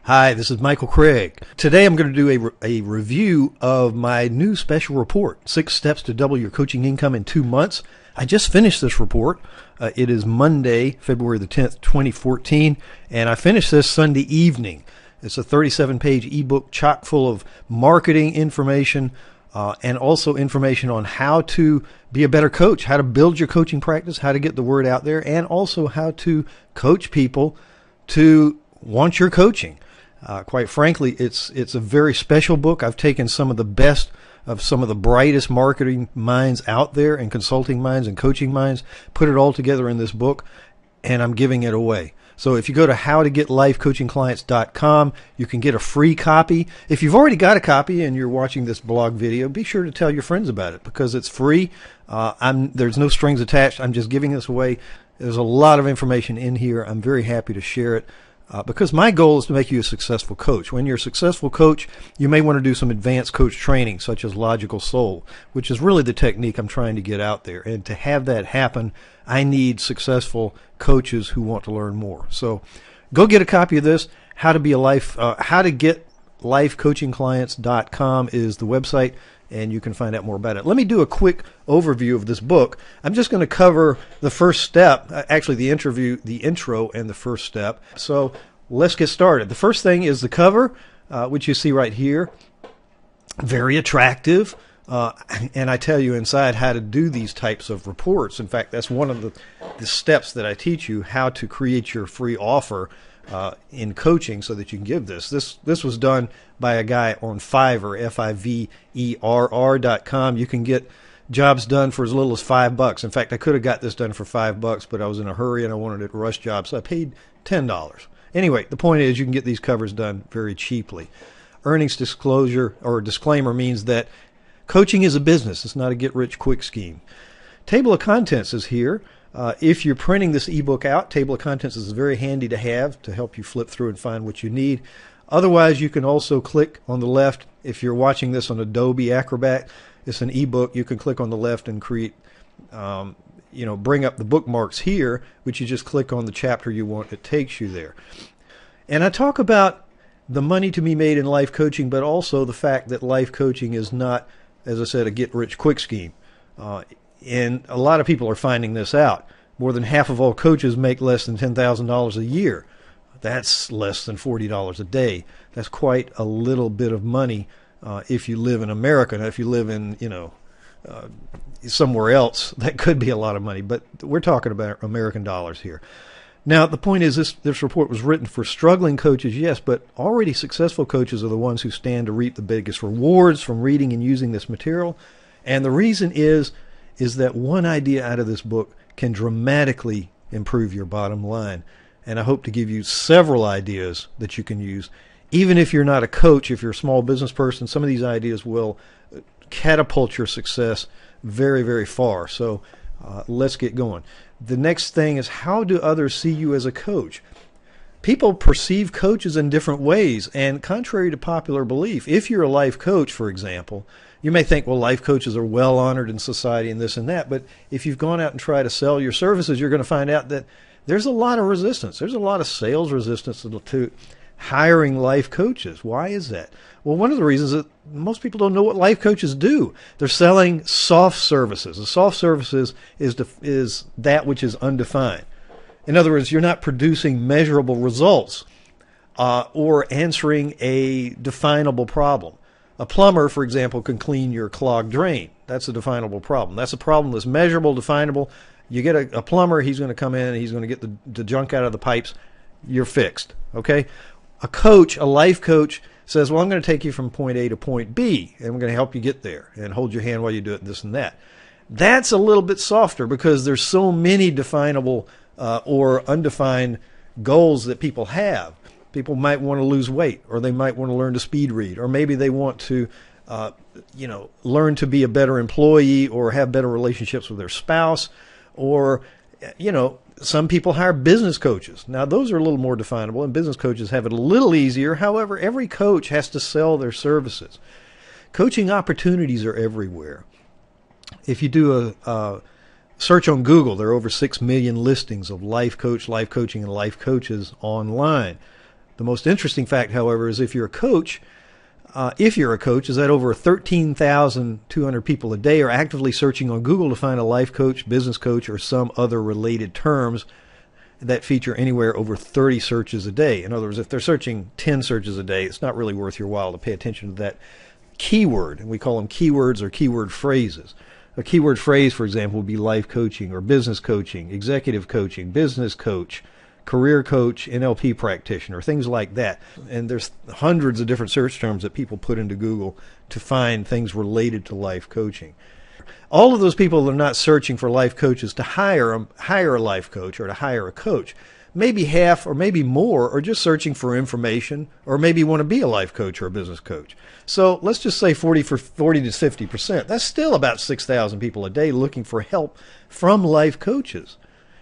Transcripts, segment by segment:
Hi, this is Michael Craig. Today I'm going to do a review of my new special report, 6 Steps to Double Your Coaching Income in 2 Months. I just finished this report. It is Monday, February the 10th, 2014, and I finished this Sunday evening. It's a 37-page ebook chock full of marketing information and also information on how to be a better coach, how to build your coaching practice, how to get the word out there, and also how to coach people to want your coaching. Quite frankly, it's a very special book. I've taken some of the best of some of the brightest marketing minds out there and consulting minds and coaching minds, put it all together in this book, and I'm giving it away. So if you go to howtogetlifecoachingclients.com, you can get a free copy. If you've already got a copy and you're watching this blog video, be sure to tell your friends about it because it's free. There's no strings attached. I'm just giving this away. There's a lot of information in here. I'm very happy to share it. Because my goal is to make you a successful coach. When you're a successful coach, you may want to do some advanced coach training, such as Logical Soul, which is really the technique I'm trying to get out there. And to have that happen, I need successful coaches who want to learn more. So go get a copy of this. How to get lifecoachingclients.com is the website, and you can find out more about it. Let me do a quick overview of this book. I'm just going to cover the first step, actually the intro and the first step. So let's get started. The first thing is the cover, which you see right here. Very attractive. And I tell you inside how to do these types of reports. In fact, that's one of the steps that I teach you, how to create your free offer in coaching so that you can give this. This was done by a guy on Fiverr, Fiverr.com. You can get jobs done for as little as $5. In fact, I could have got this done for $5, but I was in a hurry and I wanted it rush job, so I paid $10. Anyway, the point is you can get these covers done very cheaply. Earnings disclosure or disclaimer means that coaching is a business. It's not a get-rich-quick scheme. Table of contents is here. If you're printing this ebook out, table of contents is very handy to have to help you flip through and find what you need. Otherwise, you can also click on the left. If you're watching this on Adobe Acrobat, it's an ebook. You can click on the left and create, bring up the bookmarks here, which you just click on the chapter you want. It takes you there. And I talk about the money to be made in life coaching, but also the fact that life coaching is not, as I said, a get-rich-quick scheme. And a lot of people are finding this out. More than half of all coaches make less than $10,000 a year. That's less than $40 a day. That's quite a little bit of money if you live in America. Now, if you live in, somewhere else, that could be a lot of money. But we're talking about American dollars here. Now, the point is this report was written for struggling coaches, yes, but already successful coaches are the ones who stand to reap the biggest rewards from reading and using this material. And the reason is that one idea out of this book can dramatically improve your bottom line. And I hope to give you several ideas that you can use. Even if you're not a coach, if you're a small business person, some of these ideas will catapult your success very, very far. So let's get going. The next thing is, how do others see you as a coach? People perceive coaches in different ways, and contrary to popular belief, if you're a life coach, for example, you may think, well, life coaches are well honored in society and this and that, but if you've gone out and tried to sell your services, you're going to find out that there's a lot of resistance. There's a lot of sales resistance to hiring life coaches. Why is that? Well, one of the reasons is that most people don't know what life coaches do. They're selling soft services. The soft services is that which is undefined. In other words, you're not producing measurable results or answering a definable problem. A plumber, for example, can clean your clogged drain. That's a definable problem. That's a problem that's measurable, definable. You get a plumber, he's going to come in, and he's going to get the junk out of the pipes. You're fixed, okay? A coach, a life coach, says, well, I'm going to take you from point A to point B, and I'm going to help you get there and hold your hand while you do it, this and that. That's a little bit softer because there's so many definable or undefined goals that people have. People might want to lose weight, or they might want to learn to speed read, or maybe they want to, learn to be a better employee or have better relationships with their spouse, or, some people hire business coaches. Now, those are a little more definable, and business coaches have it a little easier. However, every coach has to sell their services. Coaching opportunities are everywhere. If you do a search on Google, there are over 6 million listings of life coaching, and life coaches online. The most interesting fact, however, is if you're a coach, is that over 13,200 people a day are actively searching on Google to find a life coach, business coach, or some other related terms that feature anywhere over 30 searches a day. In other words, if they're searching 10 searches a day, it's not really worth your while to pay attention to that keyword. And we call them keywords or keyword phrases. A keyword phrase, for example, would be life coaching or business coaching, executive coaching, business coach, career coach, NLP practitioner, things like that. And there's hundreds of different search terms that people put into Google to find things related to life coaching. All of those people are not searching for life coaches to hire a life coach or to hire a coach. Maybe half or maybe more are just searching for information or maybe want to be a life coach or a business coach. So let's just say 40 to 50%. That's still about 6,000 people a day looking for help from life coaches,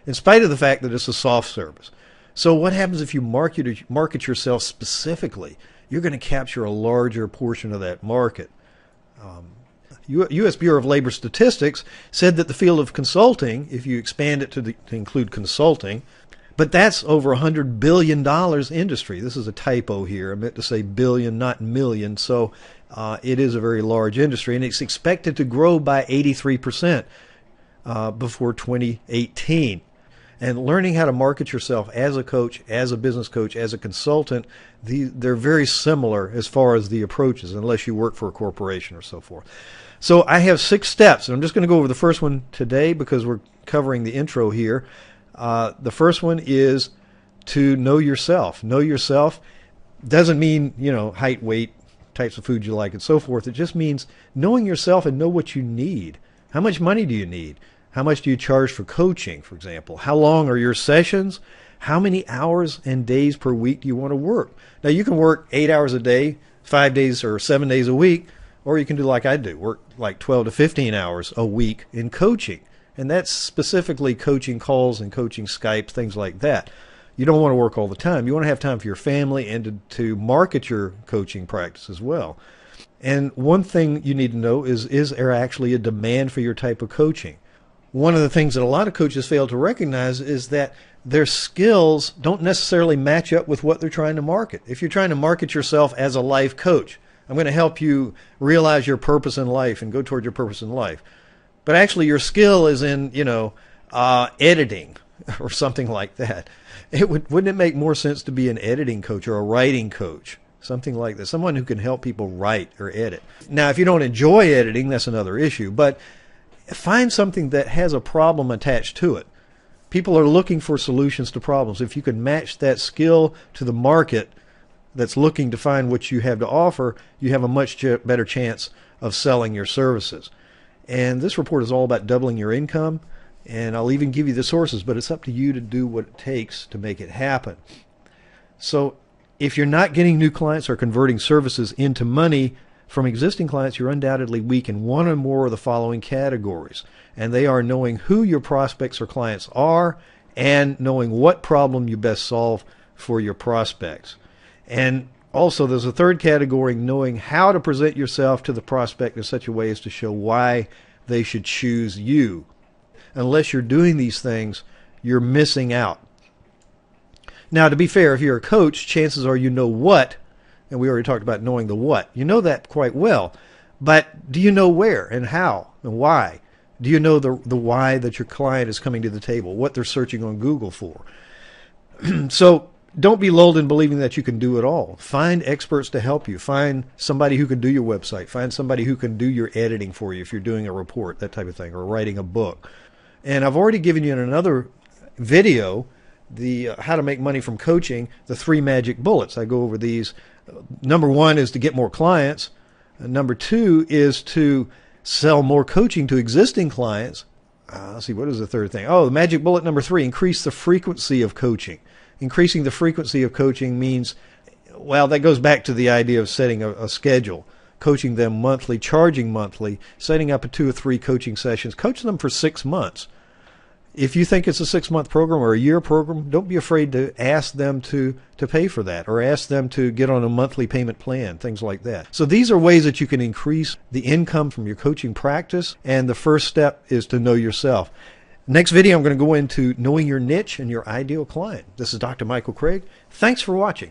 in spite of the fact that it's a soft service. So what happens if you market yourself specifically? You're going to capture a larger portion of that market. U.S. Bureau of Labor Statistics said that the field of consulting, if you expand it to include consulting, but that's over $100 billion industry. This is a typo here. I meant to say billion, not million. So it is a very large industry, and it's expected to grow by 83% before 2018. And learning how to market yourself as a coach, as a business coach, as a consultant, they're very similar as far as the approaches, unless you work for a corporation or so forth. So I have 6 steps, and I'm just going to go over the first one today because we're covering the intro here. The first one is to know yourself. Know yourself doesn't mean, height, weight, types of food you like, and so forth. It just means knowing yourself and know what you need. How much money do you need? How much do you charge for coaching, for example? How long are your sessions? How many hours and days per week do you want to work? Now, you can work 8 hours a day, 5 days or 7 days a week, or you can do like I do, work like 12 to 15 hours a week in coaching. And that's specifically coaching calls and coaching Skypes, things like that. You don't want to work all the time. You want to have time for your family and to market your coaching practice as well. And one thing you need to know is there actually a demand for your type of coaching? One of the things that a lot of coaches fail to recognize is that their skills don't necessarily match up with what they're trying to market. If you're trying to market yourself as a life coach, I'm going to help you realize your purpose in life and go toward your purpose in life. But actually your skill is in, editing or something like that. Wouldn't it make more sense to be an editing coach or a writing coach? Something like that. Someone who can help people write or edit. Now, if you don't enjoy editing, that's another issue. But find something that has a problem attached to it. People are looking for solutions to problems. If you can match that skill to the market that's looking to find what you have to offer, you have a much better chance of selling your services. And this report is all about doubling your income, and I'll even give you the sources, but it's up to you to do what it takes to make it happen. So if you're not getting new clients or converting services into money from existing clients, you're undoubtedly weak in one or more of the following categories. And they are knowing who your prospects or clients are and knowing what problem you best solve for your prospects. And also there's a third category, knowing how to present yourself to the prospect in such a way as to show why they should choose you. Unless you're doing these things, you're missing out. Now, to be fair, if you're a coach, chances are you know what, and we already talked about knowing the what. You know that quite well. But do you know where and how and why? Do you know the why that your client is coming to the table, what they're searching on Google for? So don't be lulled in believing that you can do it all. Find experts to help you. Find somebody who can do your website. Find somebody who can do your editing for you if you're doing a report, that type of thing, or writing a book. And I've already given you in another video the how to make money from coaching, the 3 magic bullets. I go over these. Number 1 is to get more clients. Number 2 is to sell more coaching to existing clients. Let's see, what is the third thing? Oh, the magic bullet number 3, increase the frequency of coaching. Increasing the frequency of coaching means, well, that goes back to the idea of setting a schedule, coaching them monthly, charging monthly, setting up 2 or 3 coaching sessions, coach them for 6 months. If you think it's a 6-month program or a year program, don't be afraid to ask them to pay for that or ask them to get on a monthly payment plan, things like that. So these are ways that you can increase the income from your coaching practice, and the first step is to know yourself. Next video, I'm going to go into knowing your niche and your ideal client. This is Dr. Michael Craig. Thanks for watching.